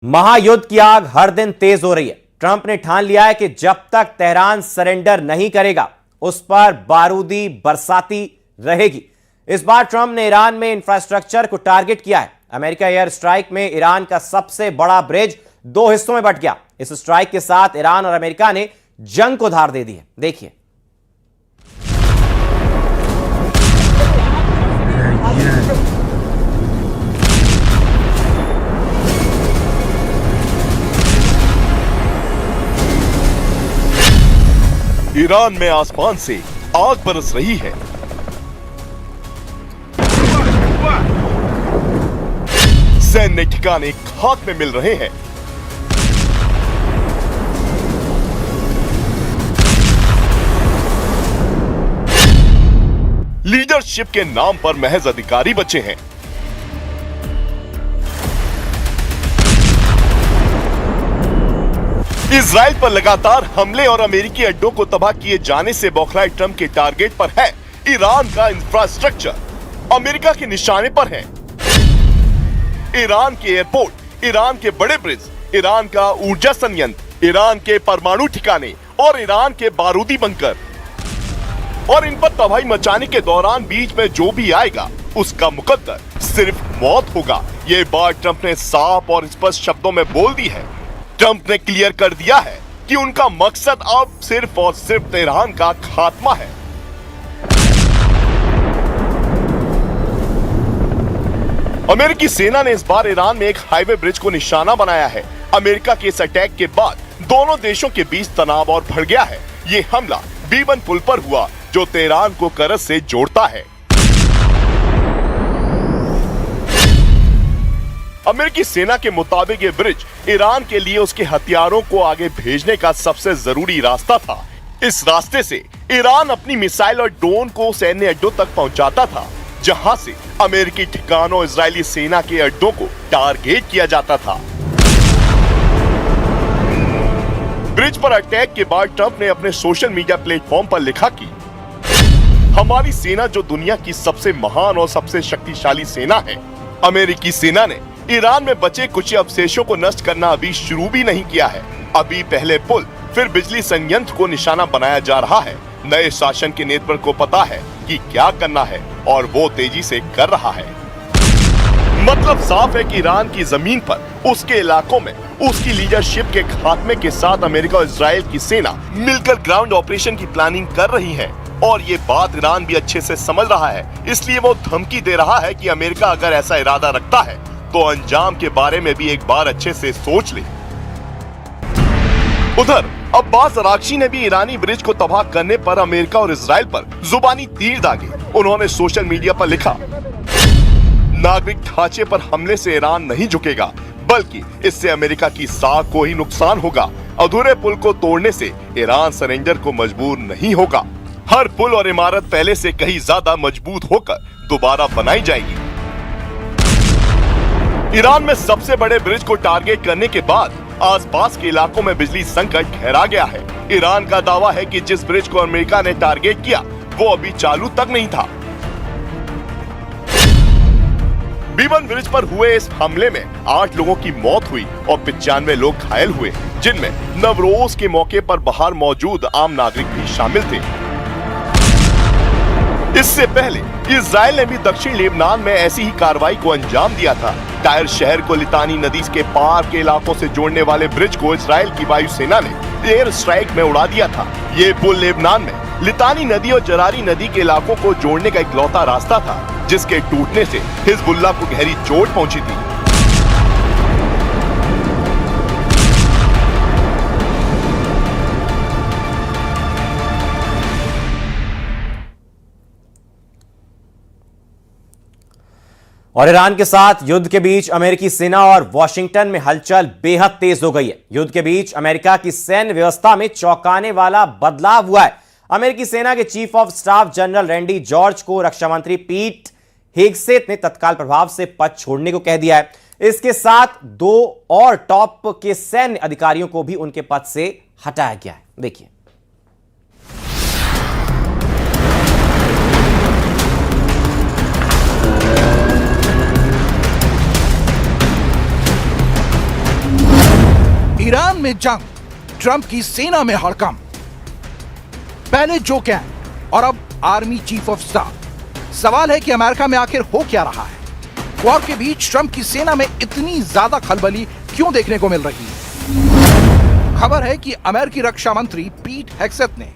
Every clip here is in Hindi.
महायुद्ध की आग हर दिन तेज हो रही है। ट्रंप ने ठान लिया है कि जब तक तेहरान सरेंडर नहीं करेगा उस पर बारूदी बरसाती रहेगी। इस बार ट्रंप ने ईरान में इंफ्रास्ट्रक्चर को टारगेट किया है। अमेरिका एयर स्ट्राइक में ईरान का सबसे बड़ा ब्रिज दो हिस्सों में बंट गया। इस स्ट्राइक के साथ ईरान और अमेरिका ने जंग को धार दे दी है। देखिए, ईरान में आसमान से आग बरस रही है। सैन्य ठिकाने खाक में मिल रहे हैं। लीडरशिप के नाम पर महज अधिकारी बचे हैं। इजराइल पर लगातार हमले और अमेरिकी अड्डों को तबाह किए जाने से बौखलाए ट्रंप के टारगेट पर है ईरान का इंफ्रास्ट्रक्चर। अमेरिका के निशाने पर है ईरान के एयरपोर्ट, ईरान के बड़े ब्रिज, ईरान का ऊर्जा संयंत्र, ईरान के परमाणु ठिकाने और ईरान के बारूदी बंकर। और इन पर तबाही मचाने के दौरान बीच में जो भी आएगा उसका मुकद्दर सिर्फ मौत होगा। ये बात ट्रंप ने साफ और स्पष्ट शब्दों में बोल दी है। ट्रंप ने क्लियर कर दिया है कि उनका मकसद अब सिर्फ और सिर्फ तेहरान का खात्मा है। अमेरिकी सेना ने इस बार ईरान में एक हाईवे ब्रिज को निशाना बनाया है। अमेरिका के इस अटैक के बाद दोनों देशों के बीच तनाव और बढ़ गया है। ये हमला B1 पुल पर हुआ जो तेहरान को करज से जोड़ता है। अमेरिकी सेना के मुताबिक ये ब्रिज ईरान के लिए उसके हथियारों को आगे भेजने का सबसे जरूरी रास्ता था। इस रास्ते से ईरान अपनी मिसाइल और ड्रोन को सैन्य अड्डों तक पहुंचाता था, जहां से अमेरिकी ठिकानों इजरायली सेना के अड्डों को टारगेट किया जाता था। ब्रिज पर अटैक के बाद ट्रंप ने अपने सोशल मीडिया प्लेटफॉर्म पर लिखा कि हमारी सेना जो दुनिया की सबसे महान और सबसे शक्तिशाली सेना है। अमेरिकी सेना ने ईरान में बचे कुछ अवशेषों को नष्ट करना अभी शुरू भी नहीं किया है। अभी पहले पुल फिर बिजली संयंत्र को निशाना बनाया जा रहा है। नए शासन के नेतृत्व को पता है कि क्या करना है और वो तेजी से कर रहा है। मतलब साफ है कि ईरान की जमीन पर, उसके इलाकों में उसकी लीडरशिप के खात्मे के साथ अमेरिका और इजराइल की सेना मिलकर ग्राउंड ऑपरेशन की प्लानिंग कर रही है। और ये बात ईरान भी अच्छे से समझ रहा है, इसलिए वो धमकी दे रहा है कि अमेरिका अगर ऐसा इरादा रखता है तो अंजाम के बारे में भी एक बार अच्छे से सोच ले। उधर अब्बास अरागची ने भी ईरानी ब्रिज को तबाह करने पर अमेरिका और इजराइल पर जुबानी तीर दागे। उन्होंने सोशल मीडिया पर लिखा, नागरिक ढांचे पर हमले से ईरान नहीं झुकेगा, बल्कि इससे अमेरिका की साख को ही नुकसान होगा। अधूरे पुल को तोड़ने से ईरान सरेंडर को मजबूर नहीं होगा। हर पुल और इमारत पहले से कहीं ज्यादा मजबूत होकर दोबारा बनाई जाएगी। ईरान में सबसे बड़े ब्रिज को टारगेट करने के बाद आसपास के इलाकों में बिजली संकट गहरा गया है। ईरान का दावा है कि जिस ब्रिज को अमेरिका ने टारगेट किया वो अभी चालू तक नहीं था। B1 ब्रिज पर हुए इस हमले में 8 लोगों की मौत हुई और 95 लोग घायल हुए, जिनमें नवरोज के मौके पर बाहर मौजूद आम नागरिक भी शामिल थे। इससे पहले इजराइल ने भी दक्षिण लेबनान में ऐसी ही कार्रवाई को अंजाम दिया था। टायर शहर को लितानी नदी के पार के इलाकों से जोड़ने वाले ब्रिज को इजराइल की वायुसेना ने एयर स्ट्राइक में उड़ा दिया था। ये पुल लेबनान में लितानी नदी और जरारी नदी के इलाकों को जोड़ने का इकलौता रास्ता था, जिसके टूटने से हिजबुल्लाह को गहरी चोट पहुंची थी। और ईरान के साथ युद्ध के बीच अमेरिकी सेना और वॉशिंगटन में हलचल बेहद तेज हो गई है। युद्ध के बीच अमेरिका की सैन्य व्यवस्था में चौंकाने वाला बदलाव हुआ है। अमेरिकी सेना के chief of staff general Randy George को रक्षा मंत्री पीट हेगसेथ ने तत्काल प्रभाव से पद छोड़ने को कह दिया है। इसके साथ 2 और टॉप के सैन्य अधिकारियों को भी उनके पद से हटाया गया है। देखिए, ईरान में जंग, ट्रंप की सेना में हड़कंप। पहले जो कैंप और अब आर्मी चीफ ऑफ स्टाफ। सवाल है कि अमेरिका में आखिर हो क्या रहा है? वॉर के बीच ट्रंप की सेना में इतनी ज्यादा खलबली क्यों देखने को मिल रही है? खबर है कि अमेरिकी रक्षा मंत्री पीट हेग्सेथ ने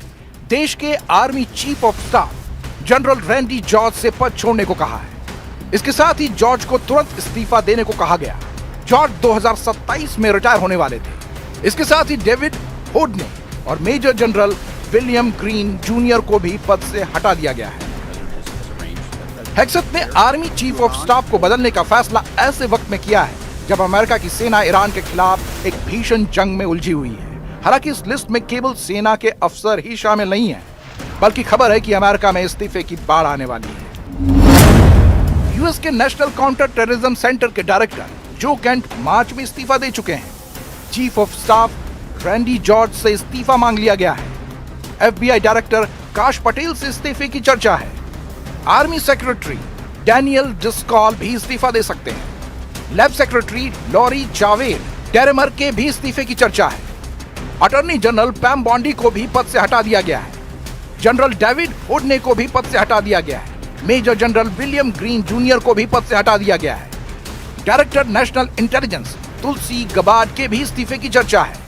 देश के army chief of staff general Randy George से पद छोड़ने को कहा है। इसके साथ ही जॉर्ज को तुरंत इस्तीफा देने को कहा गया। जॉर्ज 2027 में रिटायर होने वाले थे। इसके साथ ही डेविड होडने और major general William Green junior को भी पद से हटा दिया गया है। हेग्सेथ ने आर्मी चीफ ऑफ स्टाफ को बदलने का फैसला ऐसे वक्त में किया है जब अमेरिका की सेना ईरान के खिलाफ एक भीषण जंग में उलझी हुई है। हालांकि इस लिस्ट में केवल सेना के अफसर ही शामिल नहीं हैं, बल्कि खबर है कि अमेरिका में इस्तीफे की बाढ़ आने वाली है। यूएस के नेशनल काउंटर टेररिज्म सेंटर के डायरेक्टर जो कैंट मार्च में इस्तीफा दे चुके हैं। Chief of staff Randy George से इस्तीफा मांग लिया गया है। एफबीआई डायरेक्टर काश पटेल से इस्तीफे की चर्चा है। आर्मी सेक्रेटरी डैनियल डिस्कॉल भी इस्तीफा दे सकते हैं। Lab secretary lorry Javed DeRemer के भी इस्तीफे की चर्चा है। अटॉर्नी जनरल पैम बॉन्डी को भी पद से हटा दिया गया है। जनरल डेविड होडने को भी पद से हटा दिया गया है। Major general William Green junior को भी पद से हटा दिया गया है। Director national intelligence Tulsi Gabbard के भी इस्तीफे की चर्चा है।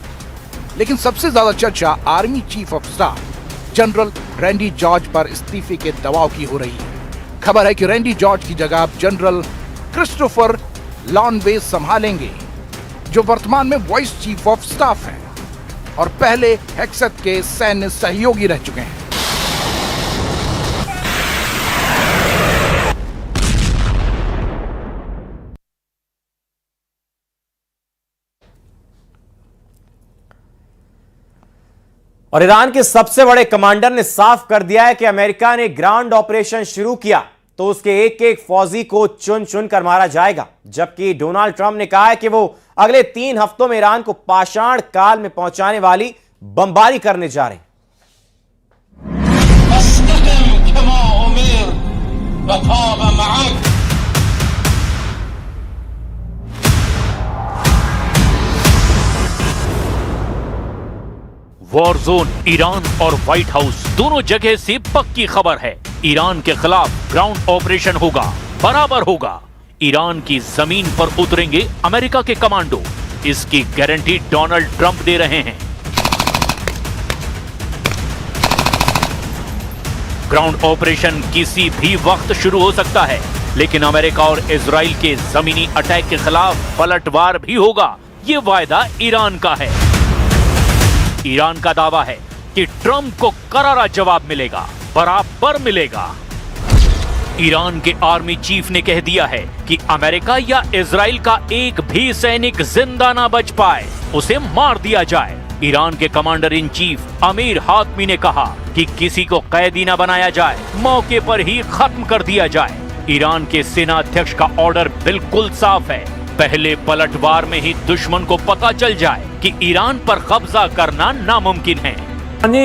लेकिन सबसे ज्यादा चर्चा army chief of staff general Randy George पर इस्तीफे के दबाव की हो रही है। खबर है कि रैंडी जॉर्ज की जगह जनरल क्रिस्टोफर लॉनवे संभालेंगे, जो वर्तमान में वाइस चीफ ऑफ स्टाफ हैं और पहले हेग्सेथ के सैन्य सहयोगी रह चुके हैं। और ईरान के सबसे बड़े कमांडर ने साफ कर दिया है कि अमेरिका ने ग्राउंड ऑपरेशन शुरू किया तो उसके एक एक फौजी को चुन चुन कर मारा जाएगा। जबकि डोनाल्ड ट्रंप ने कहा है कि वो अगले 3 हफ्तों में ईरान को पाषाण काल में पहुंचाने वाली बमबारी करने जा रहे हैं। वॉर जोन ईरान और व्हाइट हाउस दोनों जगह से पक्की खबर है। ईरान के खिलाफ ग्राउंड ऑपरेशन होगा, बराबर होगा। ईरान की जमीन पर उतरेंगे अमेरिका के कमांडो। इसकी गारंटी डोनाल्ड ट्रंप दे रहे हैं। ग्राउंड ऑपरेशन किसी भी वक्त शुरू हो सकता है, लेकिन अमेरिका और इजराइल के जमीनी अटैक के खिलाफ पलटवार भी होगा। ये वायदा ईरान का है। ईरान का दावा है कि ट्रंप को करारा जवाब मिलेगा, बराबर मिलेगा। ईरान के आर्मी चीफ ने कह दिया है कि अमेरिका या इजराइल का एक भी सैनिक जिंदा ना बच पाए, उसे मार दिया जाए। ईरान के कमांडर इन चीफ अमीर हातमी ने कहा कि किसी को कैदी न बनाया जाए, मौके पर ही खत्म कर दिया जाए। ईरान के सेना अध्यक्ष का ऑर्डर बिल्कुल साफ है, पहले पलटवार में ही दुश्मन को पता चल जाए कि ईरान पर कब्जा करना नामुमकिन है।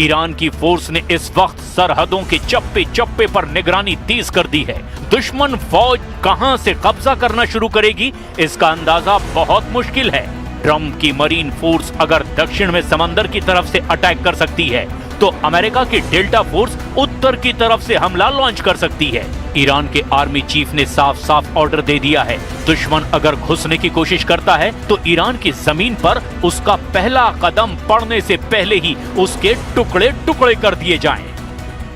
ईरान की फोर्स ने इस वक्त सरहदों के चप्पे चप्पे पर निगरानी तेज कर दी है। दुश्मन फौज कहां से कब्जा करना शुरू करेगी, इसका अंदाजा बहुत मुश्किल है। ट्रंप की मरीन फोर्स अगर दक्षिण में समंदर की तरफ से अटैक कर सकती है, तो अमेरिका की डेल्टा फोर्स उत्तर की तरफ से हमला लॉन्च कर सकती है। ईरान के आर्मी चीफ ने साफ साफ ऑर्डर दे दिया है, दुश्मन अगर घुसने की कोशिश करता है तो ईरान की जमीन पर उसका पहला कदम पड़ने से पहले ही उसके टुकड़े टुकड़े कर दिए जाएं।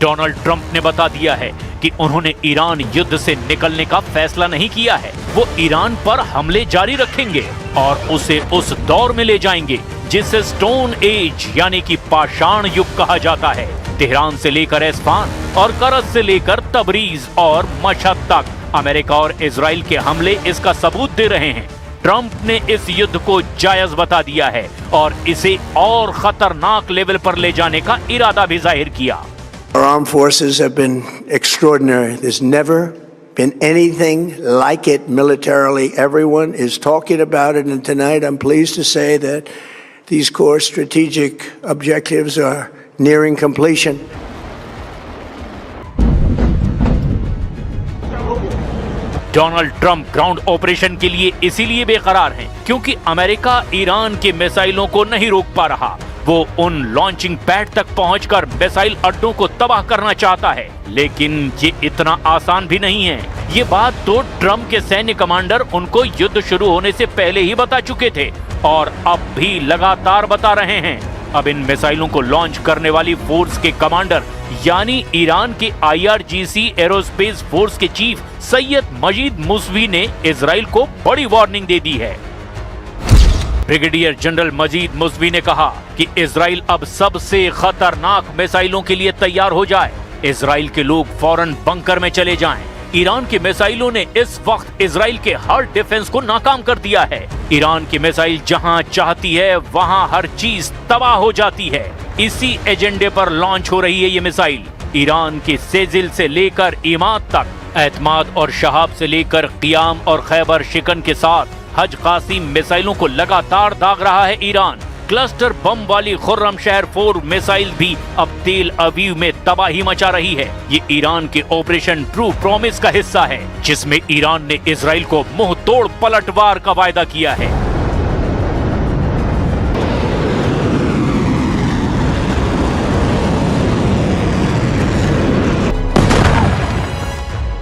डोनाल्ड ट्रंप ने बता दिया है कि उन्होंने ईरान युद्ध से निकलने का फैसला नहीं किया है। वो ईरान पर हमले जारी रखेंगे और उसे उस दौर में ले जाएंगे जिसे स्टोन एज यानी कि पाषाण युग कहा जाता है। तेहरान से लेकर एस्फान और करज से लेकर तबरीज और मशहद तक अमेरिका और इजराइल के हमले इसका सबूत दे रहे हैं। ट्रंप ने इस युद्ध को जायज बता दिया है और इसे और खतरनाक लेवल पर ले जाने का इरादा भी जाहिर किया। Our armed forces have been extraordinary. There's never been anything like it militarily. Everyone is talking about it, and tonight I'm pleased to say that these core strategic objectives are nearing completion. Donald Trump ground operation के लिए इसीलिए बेकरार हैं क्योंकि अमेरिका ईरान के मिसाइलों को नहीं रोक पा रहा। वो उन लॉन्चिंग पैड तक पहुंचकर मिसाइल अड्डों को तबाह करना चाहता है, लेकिन ये इतना आसान भी नहीं है। ये बात तो ट्रंप के सैन्य कमांडर उनको युद्ध शुरू होने से पहले ही बता चुके थे और अब भी लगातार बता रहे हैं। अब इन मिसाइलों को लॉन्च करने वाली फोर्स के कमांडर यानी ईरान के IRGC एरोस्पेस फोर्स के चीफ सैयद मजीद मुसवी ने इजराइल को बड़ी वार्निंग दे दी है। ब्रिगेडियर जनरल मजीद मुसवी ने कहा कि इजराइल अब सबसे खतरनाक मिसाइलों के लिए तैयार हो जाए। इजराइल के लोग फौरन बंकर में चले जाएं। ईरान की मिसाइलों ने इस वक्त इजराइल के हर डिफेंस को नाकाम कर दिया है। ईरान की मिसाइल जहां चाहती है वहां हर चीज तबाह हो जाती है। इसी एजेंडे पर लॉन्च हो रही है ये मिसाइल। ईरान के सेजिल से लेकर इमाद तक, एतमाद और शहाब से लेकर क़ियाम और खैबर शिकन के साथ हज कासिम मिसाइलों को लगातार दाग रहा है ईरान। क्लस्टर बम वाली खुर्रम शहर 4 मिसाइल भी अब तेल अवीव में तबाही मचा रही है। ये ईरान के ऑपरेशन ट्रू प्रॉमिस का हिस्सा है जिसमें ईरान ने इजराइल को मुंह तोड़ पलटवार का वायदा किया है।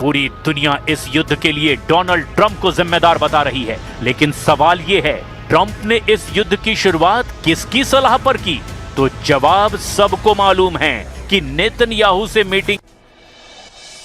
पूरी दुनिया इस युद्ध के लिए डोनाल्ड ट्रंप को जिम्मेदार बता रही है, लेकिन सवाल ये है ट्रंप ने इस युद्ध की शुरुआत किसकी सलाह पर की? तो जवाब सबको मालूम है कि नेतन्याहू से मीटिंग